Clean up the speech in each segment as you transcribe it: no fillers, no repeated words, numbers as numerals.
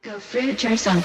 Go fruit yourself.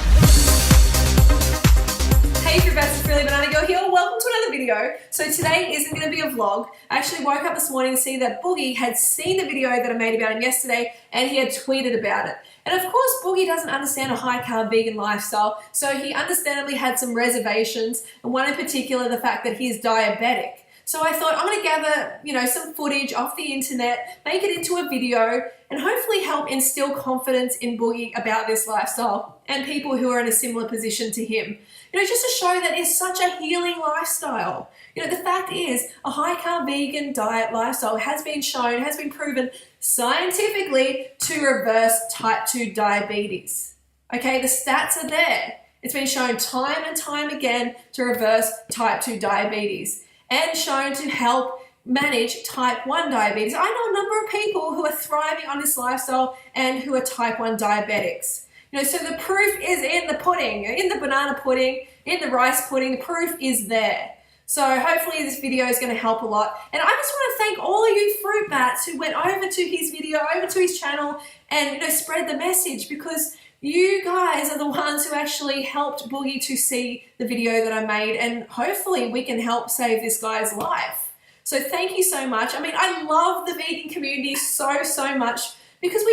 Hey everybody, it's Really Banana Girl here. Welcome to another video. So today isn't going to be a vlog. I actually woke up this morning to see that Boogie had seen the video that I made about him yesterday and he had tweeted about it. And of course, Boogie doesn't understand a high carb vegan lifestyle, so he understandably had some reservations, and one in particular, the fact that he's diabetic. So I thought I'm going to gather, some footage off the internet, make it into a video, and hopefully help instill confidence in Boogie about this lifestyle and people who are in a similar position to him. Just to show that it's such a healing lifestyle. The fact is, a high carb vegan diet lifestyle has been shown, has been proven scientifically to reverse type 2 diabetes. Okay, the stats are there. It's been shown time and time again to reverse type 2 diabetes and shown to help manage type 1 diabetes. I know a number of people who are thriving on this lifestyle and who are type 1 diabetics. So the proof is in the pudding, in the banana pudding, in the rice pudding. The proof is there. So hopefully this video is going to help a lot. And I just want to thank all of you fruit bats who went over to his video, over to his channel, and spread the message, because you guys are the ones who actually helped Boogie to see the video that I made, and hopefully we can help save this guy's life. So thank you so much. I love the vegan community so much, because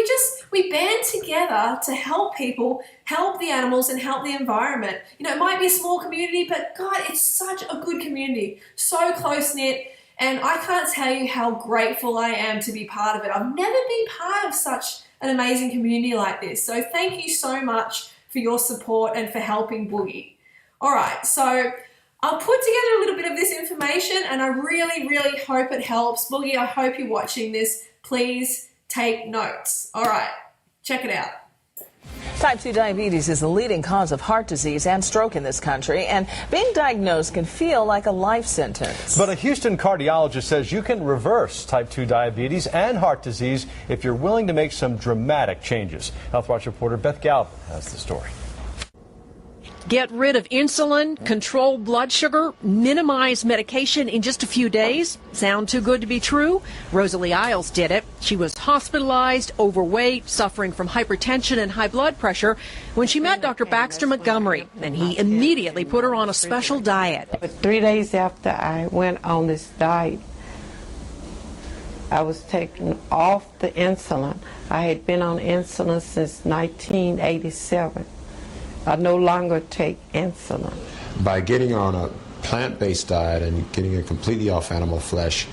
we band together to help people, help the animals, and help the environment. It might be a small community, but God, it's such a good community, so close-knit, and I can't tell you how grateful I am to be part of it. I've never been part of such an amazing community like this. So thank you so much for your support and for helping Boogie. All right, so I'll put together a little bit of this information, and I really hope it helps. Boogie, I hope you're watching this. Please take notes. All right, check it out. Type 2 diabetes is the leading cause of heart disease and stroke in this country, and being diagnosed can feel like a life sentence. But a Houston cardiologist says you can reverse type 2 diabetes and heart disease if you're willing to make some dramatic changes. Health Watch reporter Beth Galvin has the story. Get rid of insulin, control blood sugar, minimize medication in just a few days. Sound too good to be true? Rosalie Isles did it. She was hospitalized, overweight, suffering from hypertension and high blood pressure when she met Dr. Baxter Montgomery, and he immediately put her on a special diet. But 3 days after I went on this diet, I was taken off the insulin. I had been on insulin since 1987. I no longer take insulin. By getting on a plant-based diet and getting it completely off animal flesh,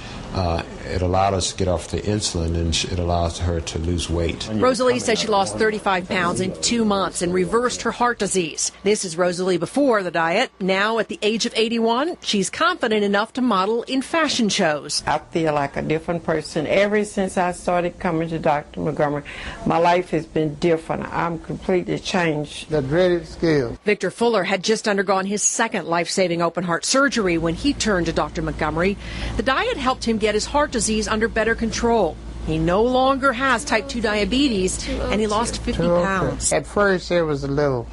it allowed us to get off the insulin, and it allows her to lose weight. Rosalie says she lost 35 pounds in 2 months and reversed her heart disease. This is Rosalie before the diet. Now, at the age of 81, she's confident enough to model in fashion shows. I feel like a different person. Ever since I started coming to Dr. Montgomery, my life has been different. I'm completely changed. The dreaded scale. Victor Fuller had just undergone his second life-saving open heart surgery when he turned to Dr. Montgomery. The diet helped him get his heart disease under better control. He no longer has type 2 diabetes, and he lost 50 pounds. At first, it was a little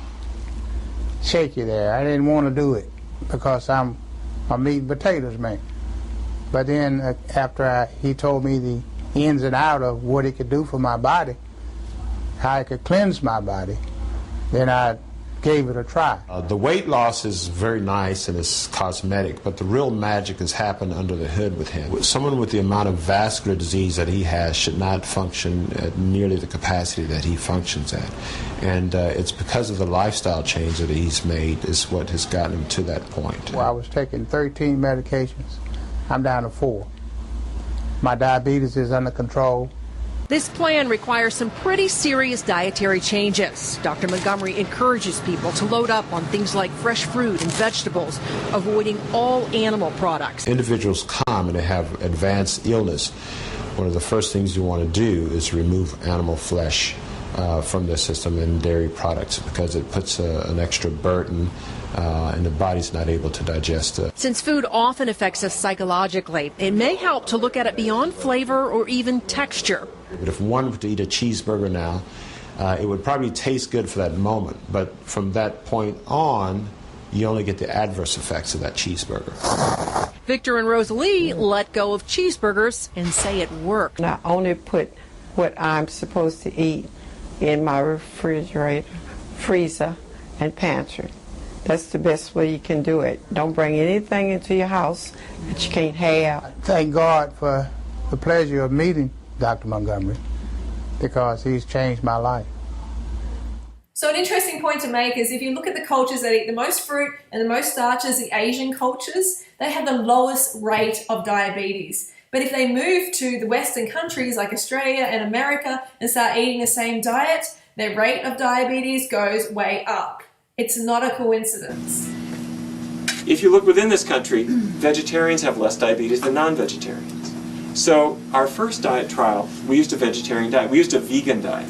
shaky there. I didn't want to do it because I'm a meat and potatoes man. But then after he told me the ins and out of what it could do for my body, how it could cleanse my body, then I gave it a try. The weight loss is very nice and it's cosmetic, but the real magic has happened under the hood with him. Someone with the amount of vascular disease that he has should not function at nearly the capacity that he functions at. And it's because of the lifestyle change that he's made is what has gotten him to that point. Well, I was taking 13 medications. I'm down to 4. My diabetes is under control. This plan requires some pretty serious dietary changes. Dr. Montgomery encourages people to load up on things like fresh fruit and vegetables, avoiding all animal products. Individuals come and they have advanced illness. One of the first things you want to do is remove animal flesh from their system and dairy products, because it puts an extra burden and the body's not able to digest it. Since food often affects us psychologically, it may help to look at it beyond flavor or even texture. But if one were to eat a cheeseburger now, it would probably taste good for that moment, but from that point on, you only get the adverse effects of that cheeseburger. Victor and Rosalie let go of cheeseburgers and say it worked. I only put what I'm supposed to eat in my refrigerator freezer, and pantry. That's the best way you can do it. Don't bring anything into your house that you can't have. Thank God for the pleasure of meeting Dr. Montgomery, because he's changed my life. So an interesting point to make is if you look at the cultures that eat the most fruit and the most starches, the Asian cultures, they have the lowest rate of diabetes. But if they move to the Western countries like Australia and America and start eating the same diet, their rate of diabetes goes way up. It's not a coincidence. If you look within this country, vegetarians have less diabetes than non-vegetarians. So our first diet trial, we used a vegetarian diet. We used a vegan diet.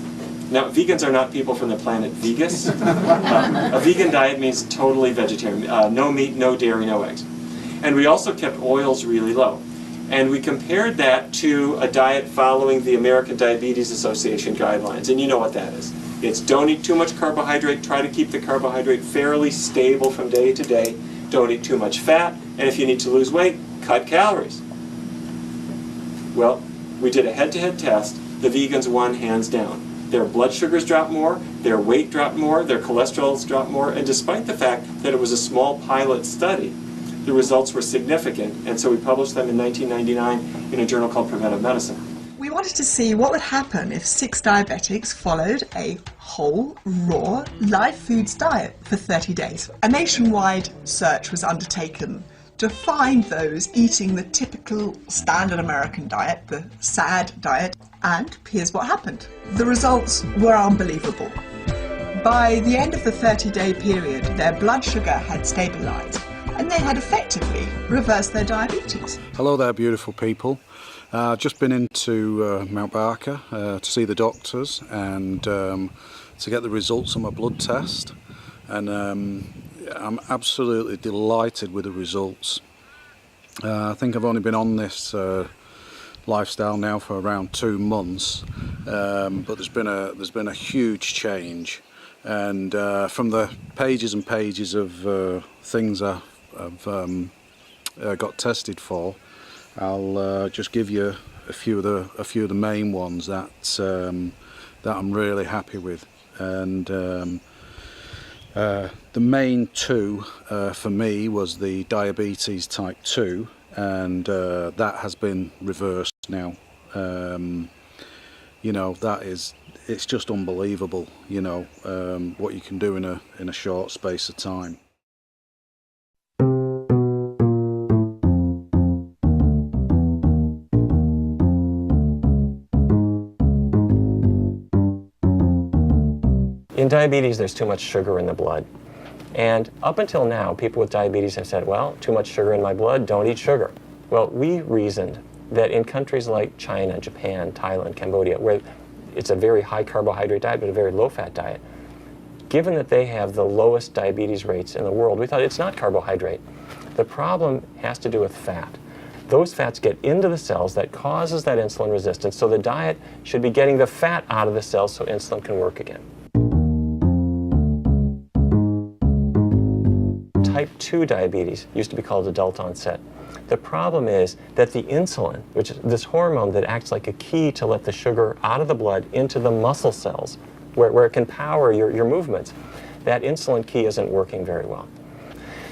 Now, vegans are not people from the planet Vegas. A vegan diet means totally vegetarian. No meat, no dairy, no eggs. And we also kept oils really low. And we compared that to a diet following the American Diabetes Association guidelines. And you know what that is. It's don't eat too much carbohydrate, try to keep the carbohydrate fairly stable from day to day. Don't eat too much fat, and if you need to lose weight, cut calories. Well, we did a head-to-head test. The vegans won hands down. Their blood sugars dropped more, their weight dropped more, their cholesterols dropped more, and despite the fact that it was a small pilot study, the results were significant, and so we published them in 1999 in a journal called Preventive Medicine. We wanted to see what would happen if 6 diabetics followed a whole, raw, live foods diet for 30 days. A nationwide search was undertaken to find those eating the typical standard American diet, the SAD diet, and here's what happened. The results were unbelievable. By the end of the 30-day period, their blood sugar had stabilized, and they had effectively reversed their diabetes. Hello there, beautiful people. Just been into Mount Barker to see the doctors and to get the results of my blood test, and I'm absolutely delighted with the results. I think I've only been on this lifestyle now for around 2 months, but there's been a huge change, and from the pages and pages of things I've got tested for, I'll just give you a few of the main ones that I'm really happy with, and the main two for me was the diabetes type 2, and that has been reversed now. You know, it's just unbelievable, you know, what you can do in a short space of time. In diabetes, there's too much sugar in the blood. And up until now, people with diabetes have said, well, too much sugar in my blood, don't eat sugar. Well, we reasoned that in countries like China, Japan, Thailand, Cambodia, where it's a very high carbohydrate diet but a very low fat diet, given that they have the lowest diabetes rates in the world, we thought it's not carbohydrate. The problem has to do with fat. Those fats get into the cells, that causes that insulin resistance, so the diet should be getting the fat out of the cells so insulin can work again. Type 2 diabetes used to be called adult onset. The problem is that the insulin, which is this hormone that acts like a key to let the sugar out of the blood into the muscle cells, where it can power your movements, that insulin key isn't working very well.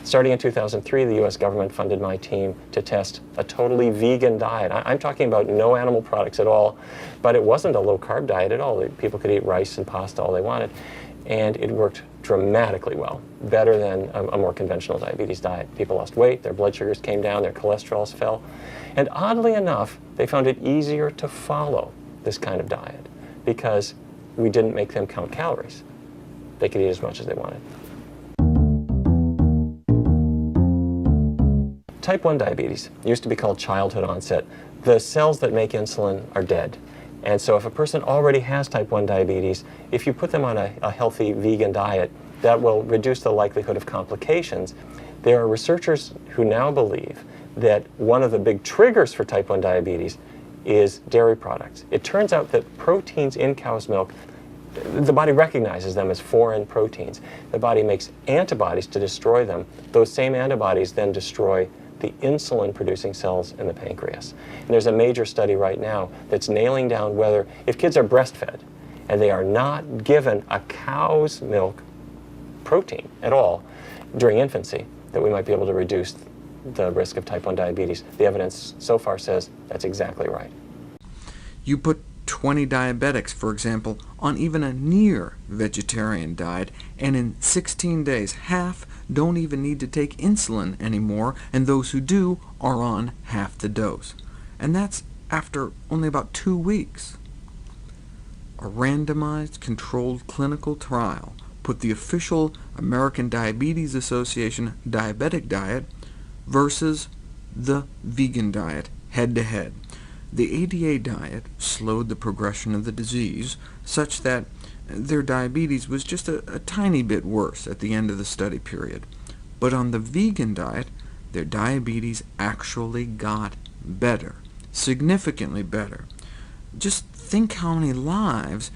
Starting in 2003, the US government funded my team to test a totally vegan diet. I'm talking about no animal products at all, but it wasn't a low-carb diet at all. People could eat rice and pasta all they wanted, and it worked dramatically well, better than a more conventional diabetes diet. People lost weight, their blood sugars came down, their cholesterols fell, and oddly enough, they found it easier to follow this kind of diet because we didn't make them count calories. They could eat as much as they wanted. Type 1 diabetes used to be called childhood onset. The cells that make insulin are dead. And so if a person already has type 1 diabetes, if you put them on a healthy vegan diet, that will reduce the likelihood of complications. There are researchers who now believe that one of the big triggers for type 1 diabetes is dairy products. It turns out that proteins in cow's milk, the body recognizes them as foreign proteins. The body makes antibodies to destroy them. Those same antibodies then destroy the insulin-producing cells in the pancreas. And there's a major study right now that's nailing down whether, if kids are breastfed and they are not given a cow's milk protein at all during infancy, that we might be able to reduce the risk of type 1 diabetes. The evidence so far says that's exactly right. You put 20 diabetics, for example, on even a near vegetarian diet, and in 16 days, half don't even need to take insulin anymore, and those who do are on half the dose. And that's after only about 2 weeks. A randomized, controlled clinical trial put the official American Diabetes Association diabetic diet versus the vegan diet head-to-head. The ADA diet slowed the progression of the disease, such that their diabetes was just a tiny bit worse at the end of the study period. But on the vegan diet, their diabetes actually got better, significantly better. Just think how many lives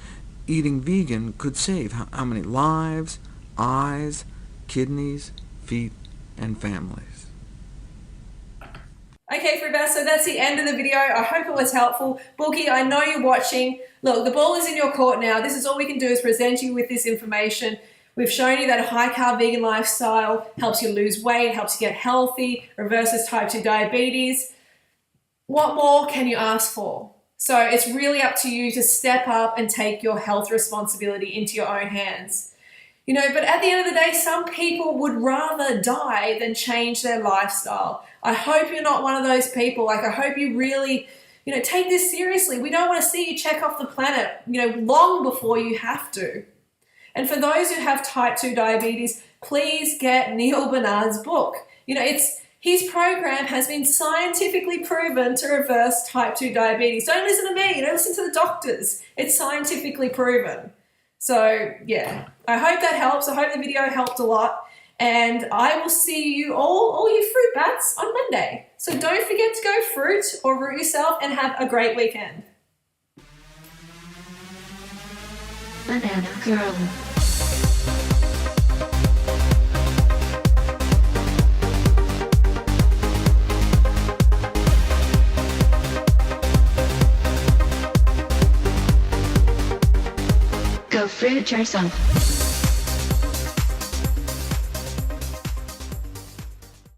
eating vegan could save. How many lives, eyes, kidneys, feet, and families. Okay, Fruitbats, so that's the end of the video. I hope it was helpful. Boogie, I know you're watching. Look, the ball is in your court now. This is all we can do is present you with this information. We've shown you that a high-carb vegan lifestyle helps you lose weight, helps you get healthy, reverses type 2 diabetes. What more can you ask for? So it's really up to you to step up and take your health responsibility into your own hands. You know, but at the end of the day, some people would rather die than change their lifestyle. I hope you're not one of those people. Like, I hope you really, take this seriously. We don't want to see you check off the planet, long before you have to. And for those who have type 2 diabetes, please get Neil Bernard's book. His program has been scientifically proven to reverse type 2 diabetes. Don't listen to me. Don't listen to the doctors. It's scientifically proven. So, yeah, I hope that helps. I hope the video helped a lot. And I will see you all you fruit bats, on Monday. So don't forget to go fruit or root yourself, and have a great weekend. Banana Girl. Go fruit yourself.